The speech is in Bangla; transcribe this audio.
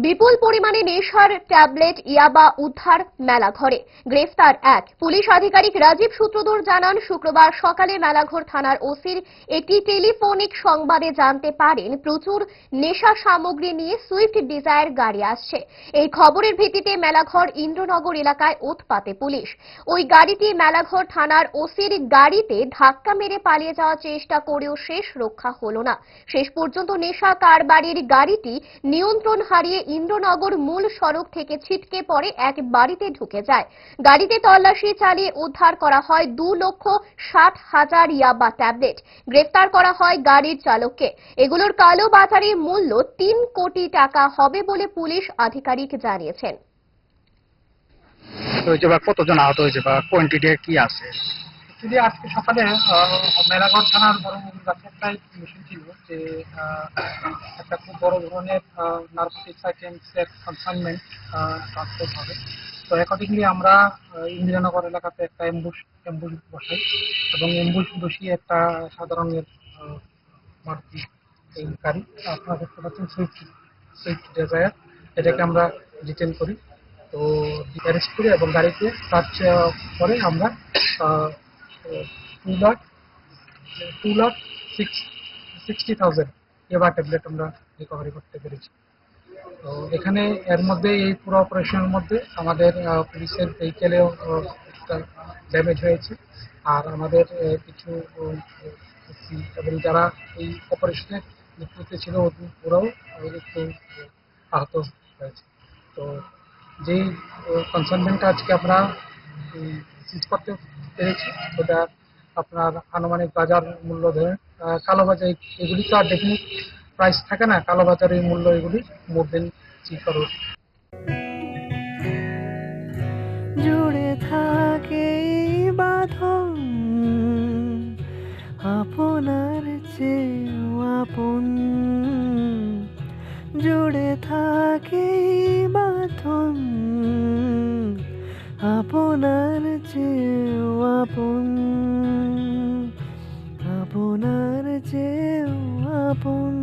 বিপুল পরিমাণে নেশার ট্যাবলেট ইয়াবা উদ্ধার মেলাঘরে। গ্রেফতার এক পুলিশ আধিকারিক। রাজীব সূত্রধর জানান, শুক্রবার সকালে মেলাঘর থানার ওসির একটি টেলিফোনিক সংবাদে জানতে পারেন প্রচুর নেশা সামগ্রী নিয়ে সুইফট ডিজায়ার গাড়ি আসছে। এই খবরের ভিত্তিতে মেলাঘর ইন্দ্রনগর এলাকায় ওঁত পাতে পুলিশ। ওই গাড়িটি মেলাঘর থানার ওসির গাড়িতে ধাক্কা মেরে পালিয়ে যাওয়ার চেষ্টা করেও শেষ রক্ষা হলো না। শেষ পর্যন্ত নেশা কারবারির গাড়িটি নিয়ন্ত্রণ হারিয়ে ইন্দ্রনগর মূল সড়ক থেকে ছিটকে পড়ে এক বাড়িতে ঢুকে যায়। গাড়িতে তল্লাশি চালিয়ে উদ্ধার করা হয় 2,60,000 ইয়াবা ট্যাবলেট। গ্রেফতার করা হয় গাড়ির চালককে। এগুলোর কালো বাজারে মূল্য 3 কোটি টাকা হবে বলে পুলিশ আধিকারিক জানিয়েছেন। কতজন আহত হয়েছে বা কোয়ান্টিটি কি আছে? যদি আজকে সকালে মেলাঘর থানার বড়মুগুর কাছে একটা ইনফরমেশন ছিল যে একটা খুব বড় ধরনের নার্কোটিক্স আইটেমসের কনসাইনমেন্ট ট্রান্সপোর্ট হবে। তো অ্যাকর্ডিংলি আমরা ইন্দিরানগর এলাকাতে একটা অ্যাম্বুশ বসাই এবং অ্যাম্বুশ বসিয়ে একটা সাধারণের মারুতি এই গাড়ি আপনারা দেখতে পাচ্ছেন সুইফট ডিজায়ার, এটাকে আমরা ডিটেন করি। তো অ্যারেস্ট করি এবং গাড়িতে সার্চ করে আমরা 2,60,000 ইয়াবা ট্যাবলেট আমরা রিকভারি করতে পেরেছি। তো এখানে এর মধ্যে এই পুরো অপারেশনের মধ্যে আমাদের পুলিশের ভেহিকেলেও একটা ড্যামেজ হয়েছে, আর আমাদের কিছু এবং যারা এই অপারেশনের নেতৃত্বে ছিল ওরাও একটু আহত হয়েছে। তো যেই কনসাইনমেন্টটা আজকে আমরা সিজ করতে পেরেছি ওটা আপনার আনুমানিক বাজার মূল্য ধরে কালোবাজার এগুলি তো আর ডেফিনিট প্রাইস থাকে না, কালোবাজারের মূল্য এগুলি মোর দেন 3 করোড়। জুড়ে থাকে বাঁধন আপনার চেয়েও আপন, জুড়ে থাকে বাঁধন আপনার চেয়েও আপন, আপনার চেয়েও আপন।